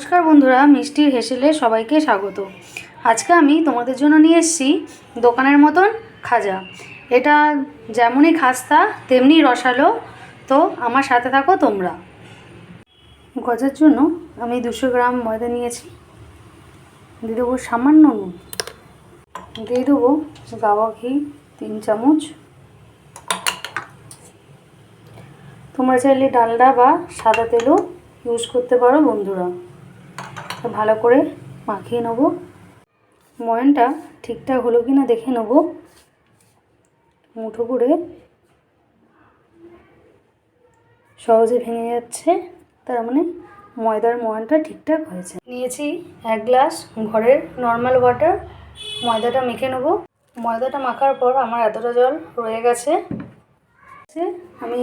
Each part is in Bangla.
নমস্কার বন্ধুরা, মিষ্টির হেসেলে সবাইকে স্বাগত। আজকে আমি তোমাদের জন্য নিয়ে এসেছি দোকানের মতন খাজা। এটা যেমনই খাস্তা তেমনি রসালো, তো আমার সাথে থাকো তোমরা। গজার জন্য আমি 200 গ্রাম ময়দা নিয়েছি, দিয়ে দেবো সামান্য নুন, দিয়ে দেবো গাওয়া ঘি 3 চামচ। তোমরা চাইলে ডালডা বা সাদা তেলও ইউজ করতে পারো বন্ধুরা। ভালো করে মাখিয়ে নেব। ময়ানটা ঠিকঠাক হলো কিনা দেখে নেব। মুঠো করে সহজে ভেঙে যাচ্ছে, তার মানে ময়দার ময়ানটা ঠিকঠাক হয়েছে। নিয়েছি 1 গ্লাস ঘরের নর্মাল ওয়াটার। ময়দাটা মেখে নেব। ময়দাটা মাখার পর আমার এতটা জল রয়ে গেছে। আমি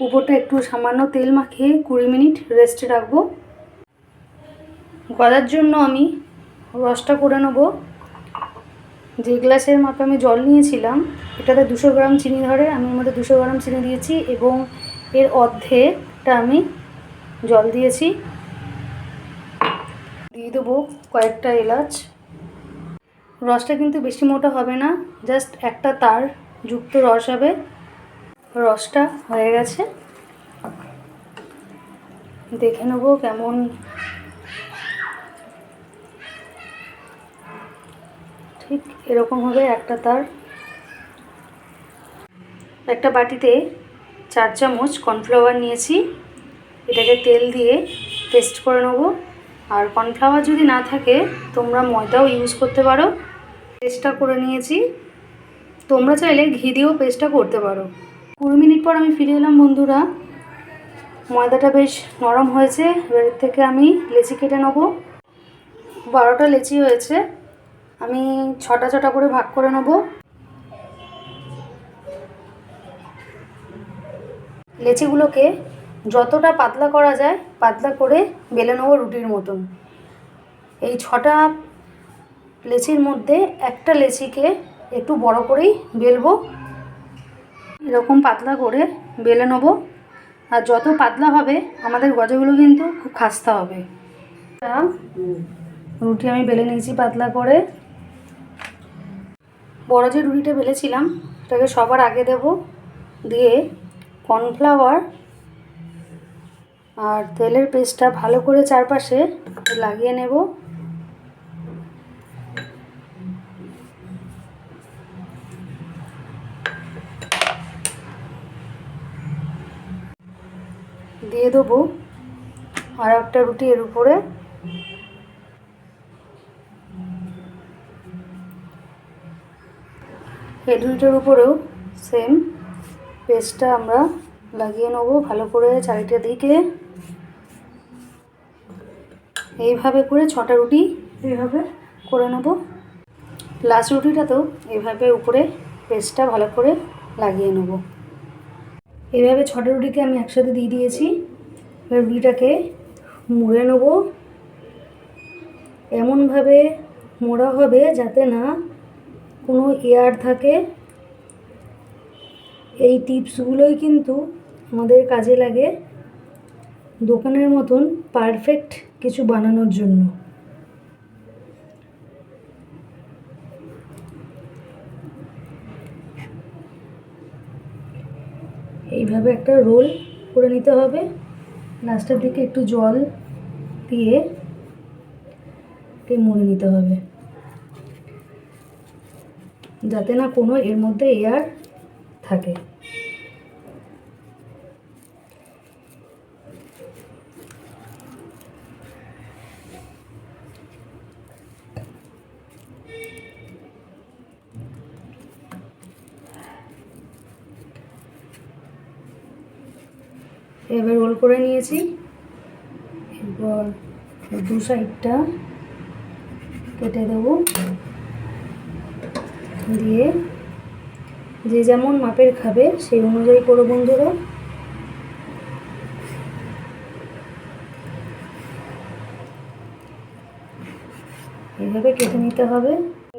উপরটা একটু সামান্য তেল মাখিয়ে 20 মিনিট রেস্টে রাখবো। গজার জন্য আমি রসটা করে নেব। যে গ্লাসের মাপে আমি জল নিয়েছিলাম, এটাতে 200 গ্রাম চিনি ধরে, আমি এর মধ্যে 200 গ্রাম চিনি দিয়েছি এবং এর অর্ধেকটা আমি জল দিয়েছি। দিয়ে দেবো কয়েকটা এলাচ। রসটা কিন্তু বেশি মোটা হবে না, জাস্ট একটা তার যুক্ত রস হবে। রসটা হয়ে গেছে, দেখে নেব কেমন। ঠিক এরকম হবে একটা তার। একটা বাটিতে 4 চামচ কর্নফ্লাওয়ার নিয়েছি, এটাকে তেল দিয়ে পেস্ট করে নেব। আর কর্নফ্লাওয়ার যদি না থাকে তোমরা ময়দাও ইউজ করতে পারো। পেস্টটা করে নিয়েছি, তোমরা চাইলে ঘি দিয়েও পেস্টটা করতে পারো। 20 মিনিট পর আমি ফিরে এলাম বন্ধুরা। ময়দাটা বেশ নরম হয়েছে। এবার থেকে আমি লেচি কেটে নেব। 12টা লেচি হয়েছে, আমি 6টা 6টা করে ভাগ করে নেব। লেচিগুলোকে যতটা পাতলা করা যায় পাতলা করে বেলে নেব রুটির মতন। এই 6টা লেচির মধ্যে একটা লেচিকে একটু বড় করেই বেলবো। এরকম পাতলা করে বেলে নেব। আর যত পাতলা হবে আমাদের গজাগুলো কিন্তু খুব খাস্তা হবে। রুটি আমি বেলে নিয়েছি পাতলা করে। বড় যে রুটিটা বেলেছিলাম সেটাকে সবার আগে দেব, দিয়ে কর্নফ্লাওয়ার আর তেলের পেস্টটা ভালো করে চারপাশে লাগিয়ে নেব। দিয়ে দেবো আর একটা রুটি এর উপরে। এই রুটিটার উপরেও সেম পেস্টটা আমরা লাগিয়ে নেব ভালো করে চারিটা দিকে। এইভাবে করে 6টা রুটি এইভাবে করে নেব। লাস্ট রুটিটাতেও এইভাবে উপরে পেস্টটা ভালো করে লাগিয়ে নেব। এইভাবে 6টা রুটিকে আমি একসাথে দিয়ে দিয়েছি। এবার রুটিটাকে মুড়ে নেব। এমনভাবে মোড়া হবে যাতে না কোনো এয়ার থাকে। এই টিপসগুলোই কিন্তু আমাদের কাজে লাগে দোকানের মতন পারফেক্ট কিছু বানানোর জন্য। এইভাবে একটা রোল করে নিতে হবে। লাস্টের দিকে একটু জল দিয়ে মুড়ে নিতে হবে যাতে না কোনো এর মধ্যে এয়ার থাকে। এবার রোল করে নিয়েছি। এরপর দু সাইডটা কেটে দেব, দিয়ে যে যেমন মাপের খাবে সেই অনুযায়ী করো বন্ধুরা। এইভাবে কেটে নিতে হবে।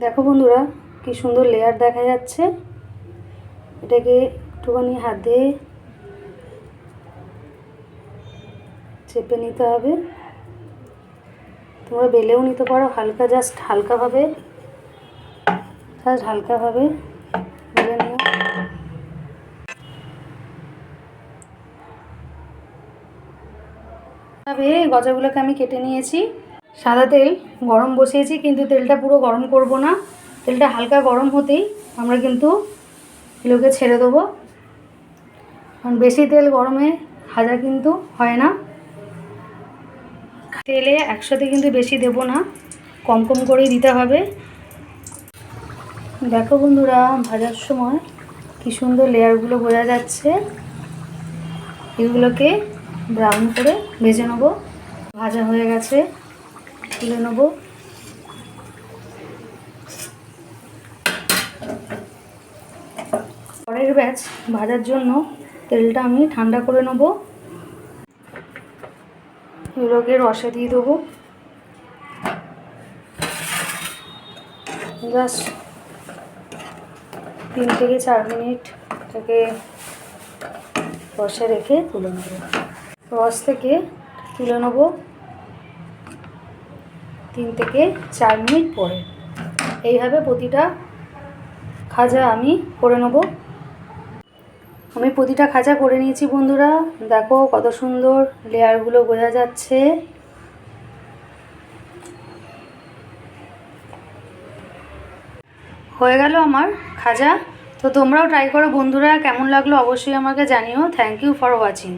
দেখো বন্ধুরা কি সুন্দর লেয়ার দেখা যাচ্ছে। এটাকে একটুখানি হাত দিয়ে চেপে নিতে হবে। তোমরা বেলেও নিতে পারো, হালকা জাস্ট হালকাভাবে বেলে নিও। তবে গজাগুলোকে আমি কেটে নিয়েছি। সাদা তেল গরম বসিয়েছি, কিন্তু তেলটা পুরো গরম করব না, তেলটা হালকা গরম হতেই আমরা কিন্তু এগুলোকে ছেড়ে দেবো। কারণ বেশি তেল গরমে ভাজা কিন্তু হয় না। তেলে একসাথে কিন্তু বেশি দেব না, কম কম করেই দিতে হবে। দেখো বন্ধুরা, ভাজার সময় কি সুন্দর লেয়ারগুলো বোঝা যাচ্ছে। এগুলোকে ব্রাউন করে ভেজে নেবো। ভাজা হয়ে গেছে, তুলে নেব। পরের ব্যাচ ভাজার জন্য তেলটা আমি ঠান্ডা করে নেব। এগুলোকে রসে দিয়ে দেবো। জাস্ট 3 থেকে 4 মিনিট এটাকে রসে রেখে তুলে নেব। রস থেকে তুলে নেব 3 থেকে 4 মিনিট পরে। এইভাবে প্রতিটা খাজা আমি করে নেব। আমি প্রতিটা খাজা করে নিয়েছি বন্ধুরা। দেখো কত সুন্দর লেয়ারগুলো বোঝা যাচ্ছে। হয়ে গেল আমার খাজা। তো তোমরাও ট্রাই করো বন্ধুরা, কেমন লাগলো অবশ্যই আমাকে জানিও। Thank you for watching.